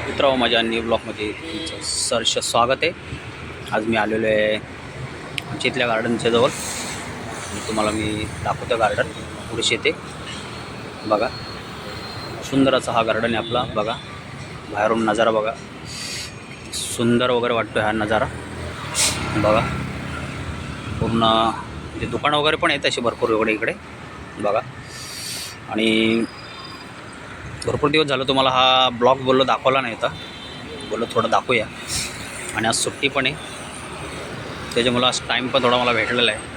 मित्रांनो, माझ्या न्यू ब्लॉगमध्ये तुमचं सहर्ष स्वागत आहे. आज मी आलेलो आहे आमच्या इथल्या गार्डनच्या जवळ. तुम्हाला मी दाखवतो गार्डन पुढे येते बघा. सुंदर असा हा गार्डन आहे आपला बघा. बाहेरून नजारा बघा, सुंदर वगैरे वाटतो हा नजारा बघा. पूर्ण म्हणजे दुकानं वगैरे पण आहेत अशी भरपूर इकडे बघा. आणि भरपूर दिवस झालं तुम्हाला हा ब्लॉग बोललो दाखवला नाही होता. बोललो थोडं दाखवूया. आणि आज सुट्टी पण आहे, त्याच्यामुळं आज टाईम पण थोडा मला भेटलेला आहे.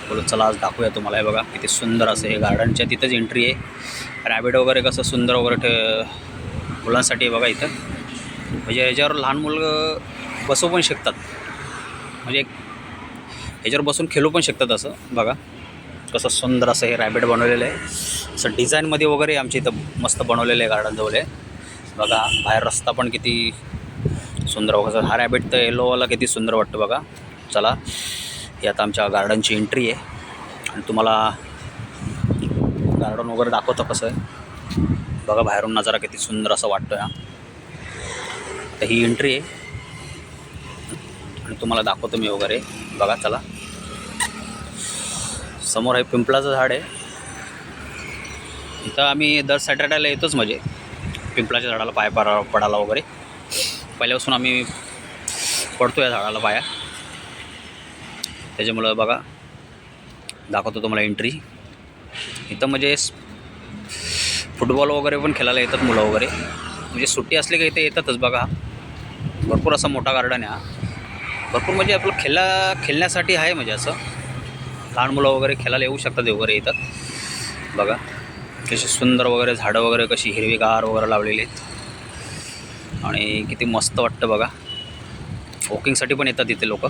बोलो चला आज दाखवूया तुम्हाला. हे बघा किती सुंदर असं हे गार्डनच्या तिथंच एंट्री आहे. रॅबिट वगैरे कसं सुंदर वगैरे मुलांसाठी आहे बघा इथं. म्हणजे ह्याच्यावर लहान मुलं बसू पण शकतात, म्हणजे ह्याच्यावर बसून खेळू पण शकतात असं बघा. कसं सुंदर असं हे रॅबिट बनवलेलं आहे. असं डिझाईनमध्ये वगैरे आमच्या इथं मस्त बनवलेलं आहे गार्डनजवळ आहे बघा. बाहेर रस्ता पण किती सुंदर बघा. हा रॅबिट तर येलोवाला किती सुंदर वाटतं बघा. चला ही आता आमच्या गार्डनची एंट्री आहे आणि तुम्हाला गार्डन वगैरे दाखवतो कसं आहे बघा. बाहेरून नजारा किती सुंदर असं वाटतो हा. तर ही एंट्री आहे आणि तुम्हाला दाखवतो मी वगैरे बघा. चला समोर आहे पिंपळाचं झाड आहे. इथं आम्ही दर सॅटर्डेला येतोच, म्हणजे पिंपळाच्या झाडाला पाय पडायला वगैरे. पहिल्यापासून आम्ही पडतो या झाडाला पाया. त्याच्यामुळं बघा दाखवतो तुम्हाला एंट्री. इथं म्हणजे फुटबॉल वगैरे पण खेळायला येतात मुलं वगैरे, म्हणजे सुट्टी असली का इथे येतातच बघा. भरपूर असा मोठा गार्डन आहे हा. भरपूर म्हणजे आपलं खेळण्यासाठी आहे, म्हणजे असं लहान मुलं वगैरे खेळायला येऊ शकतात वगैरे येतात बघा. कशी सुंदर वगैरे झाडं वगैरे कशी हिरवीगार वगैरे लावलेली आहेत आणि किती मस्त वाटतं बघा. वॉकिंगसाठी पण येतात इथे लोक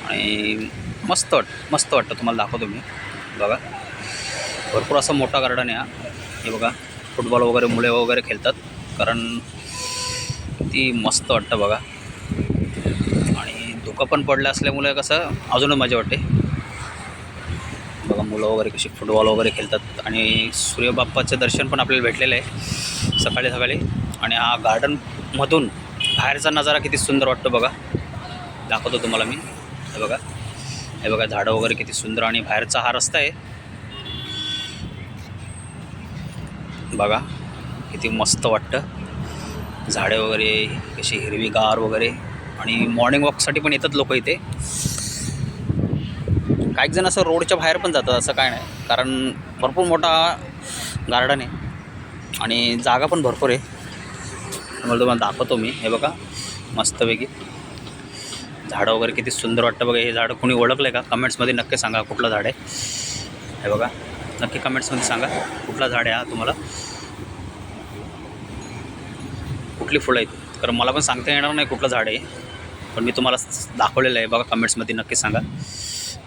आणि मस्त वाटतं. तुम्हाला दाखवतो मी बघा. भरपूर असा मोठा गार्डन आहे हा. हे बघा फुटबॉल वगैरे मुले वगैरे खेळतात, कारण किती मस्त वाटतं बघा. आणि धुकं पण पडलं असल्यामुळे कसं अजूनच मजा वाटते बघा. मुलं वगैरे कशी फुटबॉल वगैरे खेळतात आणि सूर्यबाप्पाचं दर्शन पण आपल्याला भेटलेलं आहे सकाळी सकाळी. आणि हा गार्डनमधून बाहेरचा नजारा किती सुंदर वाटतो बघा. दाखवतो तुम्हाला मी. हे बघा झाडं वगैरे किती सुंदर आणि बाहेरचा हा रस्ता आहे बघा. किती मस्त वाटतं. झाडे वगैरे कशी हिरवीगार वगैरे. आणि मॉर्निंग वॉकसाठी पण येतात लोक इथे. काही जण असं रोडच्या बाहेर पण जातात, असं काय नाही, कारण भरपूर मोठा गार्डन आहे आणि जागा पण भरपूर आहे. त्यामुळे तुम्हाला दाखवतो मी. हे बघा मस्तपैकी झाडं वगैरे किती सुंदर वाटतं बघा. हे झाडं कोणी ओळखलं आहे का? कमेंट्समध्ये नक्की सांगा कुठलं झाड आहे. हे बघा नक्की कमेंट्समध्ये सांगा कुठला झाड आहे हा. तुम्हाला कुठली फुलं आहेत, कारण मला पण सांगता येणार नाही कुठलं झाड आहे, पण मी तुम्हाला दाखवलेलं आहे बघा. कमेंट्समध्ये नक्की सांगा.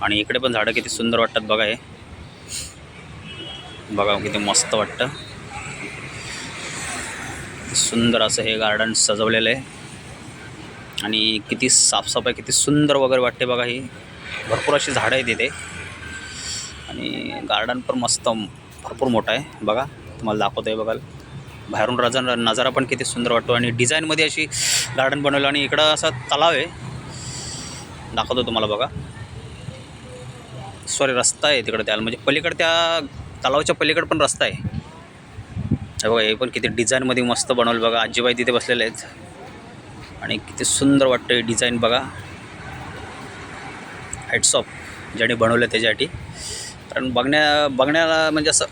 आणि इकडे पण झाडं किती सुंदर वाटतात बघा. हे बघा किती मस्त वाटतं. सुंदर असं हे गार्डन सजवलेलं आहे आणि किती साफसफाई किती सुंदर वगैरे वाटते बघा. ही भरपूर अशी झाडं आहेत इथे आणि गार्डन पण मस्त भरपूर मोठा आहे बघा. तुम्हाला दाखवतो आहे बघा. बाहेरून नजारा पण किती सुंदर वाटतो आणि डिझाईनमध्ये अशी गार्डन बनवलं. आणि इकडं असा तलाव आहे, दाखवतो तुम्हाला बघा. सॉरी रस्ता आहे तिकडे त्याला, म्हणजे पलीकडे त्या तलावाच्या पलीकडे पण रस्ता आहे. हे बघा हे पण किती डिझाईनमध्ये मस्त बनवलं बघा. आजीबाई तिथे बसलेले आहेत आणि किती सुंदर वाटतं हे डिझाईन बघा. हेड्स ऑफ ज्याने बनवलं त्याच्यासाठी, कारण बघण्याला म्हणजे असं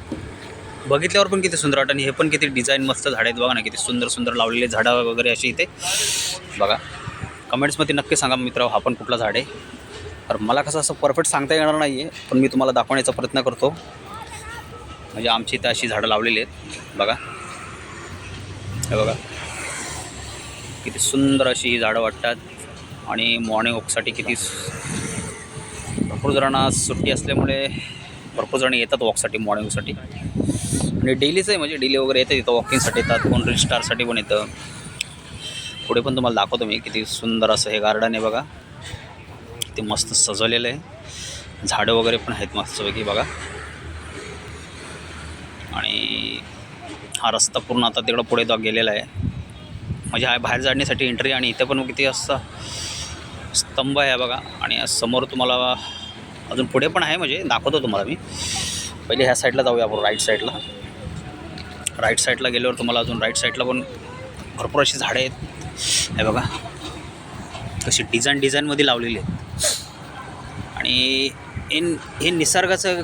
बघितल्यावर पण किती सुंदर वाटतं. आणि हे पण किती डिझाईन मस्त झाडं आहेत बघा ना, किती सुंदर लावलेले झाडं वगैरे अशी इथे बघा. कमेंट्समध्ये नक्की सांगा मित्र हा पण कुठला झाड आहे. तर मला कसं असं परफेक्ट सांगता येणार नाही आहे, पण मी तुम्हाला दाखवण्याचा प्रयत्न करतो. म्हणजे आमची इथं अशी झाडं लावलेली आहेत बघा. हे बघा किती सुंदर अशी ही झाडं वाटतात. आणि मॉर्निंग वॉकसाठी किती भरपूर जणांना सुट्टी असल्यामुळे भरपूर जण येतात वॉकसाठी, मॉर्निंग वॉकसाठी. आणि डेलीचं आहे, म्हणजे डेली वगैरे येतात इथं वॉकिंगसाठी येतात. कोण रील स्टारसाठी पण येतं. पुढे पण तुम्हाला दाखवतो मी. किती सुंदर असं हे गार्डन आहे बघा. किती मस्त सजवलेलं आहे. झाडं वगैरे पण आहेत मस्तपैकी बघा. आणि हा रस्ता पूर्ण आता तिकडं पुढे तो गेलेला आहे, म्हणजे हा बाहेर जाण्यासाठी एंट्री. आणि इथं पण किती असं स्तंभ आहे बघा. आणि समोर तुम्हाला अजून पुढे पण आहे, म्हणजे दाखवतो तुम्हाला मी. पहिले ह्या साईडला जाऊया आपण, राईट साईडला. राईट साईडला गेल्यावर तुम्हाला अजून राईट साईडला पण भरपूर अशी झाडं आहेत. हे बघा कशी डिझाईनमध्ये लावलेली आहेत. आणि हे निसर्गाचं,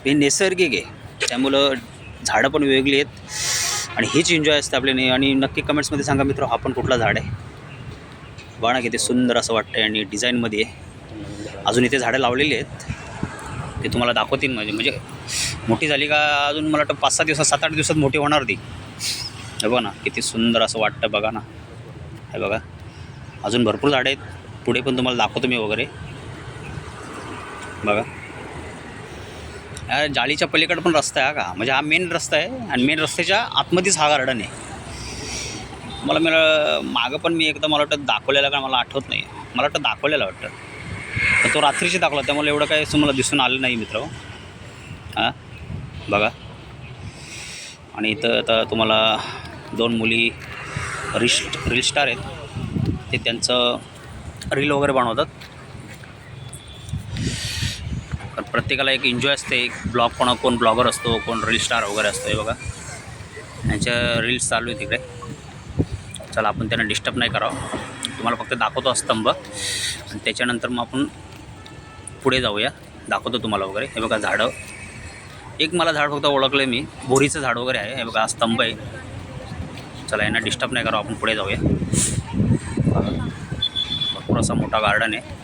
हे नैसर्गिक आहे, त्यामुळं झाडं पण वेगळी आहेत आणि हीच एन्जॉय असते आपल्याने. आणि नक्की कमेंट्समध्ये सांगा मित्र, हा पण कुठला झाड आहे. बघा ना किती सुंदर असं वाटतं आणि डिझाईनमध्ये आहे. अजून इथे झाडं लावलेली आहेत, ते तुम्हाला दाखवतील. म्हणजे मोठी झाली का अजून मला वाटतं 5-6 दिवसात, 7-8 दिवसात मोठी होणार ती. हे बघा ना किती सुंदर असं वाटतं, बघा ना. हे बघा अजून भरपूर झाडं आहेत, पुढे पण तुम्हाला दाखवतो मी वगैरे. बघा या जाळीच्या पलीकडे पण रस्ता आहे का, म्हणजे हा मेन रस्ता आहे आणि मेन रस्त्याच्या आतमध्येच हा गार्डन आहे. मला मागं पण मी एकदा मला वाटतं दाखवलेला का, मला आठवत नाही, मला वाटतं दाखवलेला वाटतं, तर तो रात्रीची दाखवला, त्यामुळे एवढं काही असं मला दिसून आलं नाही मित्र. हां बघा. आणि इथं आता तुम्हाला 2 मुली रील स्टार आहेत, ते त्यांचं रील वगैरे बनवतात. पण प्रत्येकाला एक एन्जॉय असते, एक कोण ब्लॉगर असतो, कोण रील स्टार वगैरे असतो. हे बघा यांच्या रील्स चालू आहे तिकडे. चला आपण त्यांना डिस्टर्ब नाही करावं, तुम्हाला फक्त दाखवतो स्तंभ आणि त्याच्यानंतर मग आपण पुढे जाऊया, दाखवतो तुम्हाला वगैरे. हे बघा झाडं, एक मला झाड फक्त ओळखलं मी, बोरीचं झाड वगैरे आहे. हे बघा स्तंभ आहे. चला यांना डिस्टर्ब नाही करावं, आपण पुढे जाऊया. भरपूर असा मोठा गार्डन आहे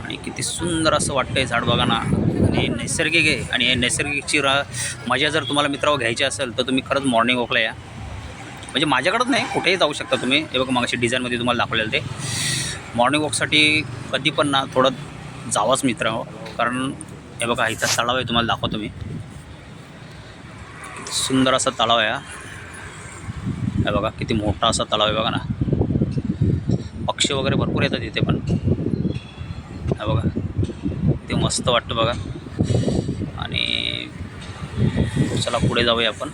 आणि किती सुंदर असं वाटतं झाड, बघा ना. आणि नैसर्गिक आहे आणि हे नैसर्गिकची मजा जर तुम्हाला मित्रांनो घ्यायची असेल तर तुम्ही खरंच मॉर्निंग वॉकला या. म्हणजे माझ्याकडंच नाही, कुठेही जाऊ शकता तुम्ही. हे बघा मागाशी डिझाईनमध्ये तुम्हाला दाखवलेलं, ते मॉर्निंग वॉकसाठी कधी पण ना थोडं जावाच मित्रांनो. कारण हे बघा इथं तलाव आहे, तुम्हाला दाखवतो मी. किती सुंदर असा तलाव आहे. हे बघा किती मोठा असा तलाव आहे, बघा ना. पक्षी वगैरे भरपूर येतात इथे पण. हे बघा ते मस्त वाटतं बघा. आणि चला पुढे जाऊया आपण.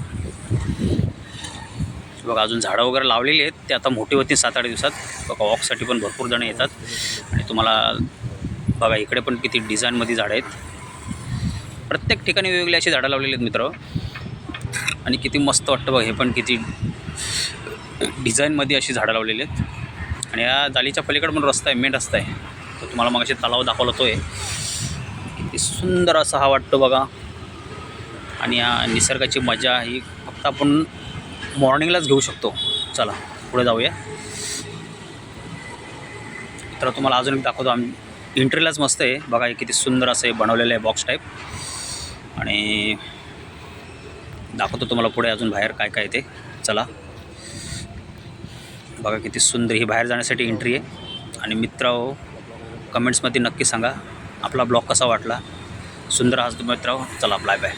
बघा अजून झाडं वगैरे लावलेली आहेत, ते आता मोठी होती 7-8 दिवसात. बघा वॉकसाठी पण भरपूर जण येतात. आणि तुम्हाला बघा इकडे पण किती डिझाईनमध्ये झाडं आहेत, प्रत्येक ठिकाणी वेगवेगळी अशी झाडं लावलेली आहेत मित्र. आणि किती मस्त वाटतं बघा, हे पण किती डिझाईनमध्ये अशी झाडं लावलेली आहेत. आणि या जाळीच्या पलीकडे पण रस्ता आहे, मेन रस्ता आहे, तर तुम्हाला मग असे तलाव दाखवला तो आहे. किती सुंदर असा हा वाटतो बघा. आणि या निसर्गाची मजा ही फक्त आपण मॉर्निंगलाच घेऊ शकतो. चला पुढे जाऊया. तर तुम्हाला अजून एक दाखवतो, आम्ही एंट्रीलाच मस्त आहे बघा. हे किती सुंदर असं बनवलेलं आहे, बॉक्स टाईप. आणि दाखवतो तुम्हाला पुढे अजून बाहेर काय काय ते. चला बघा किती सुंदर ही बाहेर जाण्यासाठी एंट्री आहे. आणि मित्रांनो कमेंट्समध्ये नक्की सांगा आपला ब्लॉग कसा वाटला. सुंदर आज मित्रांनो. चला बाय बाय.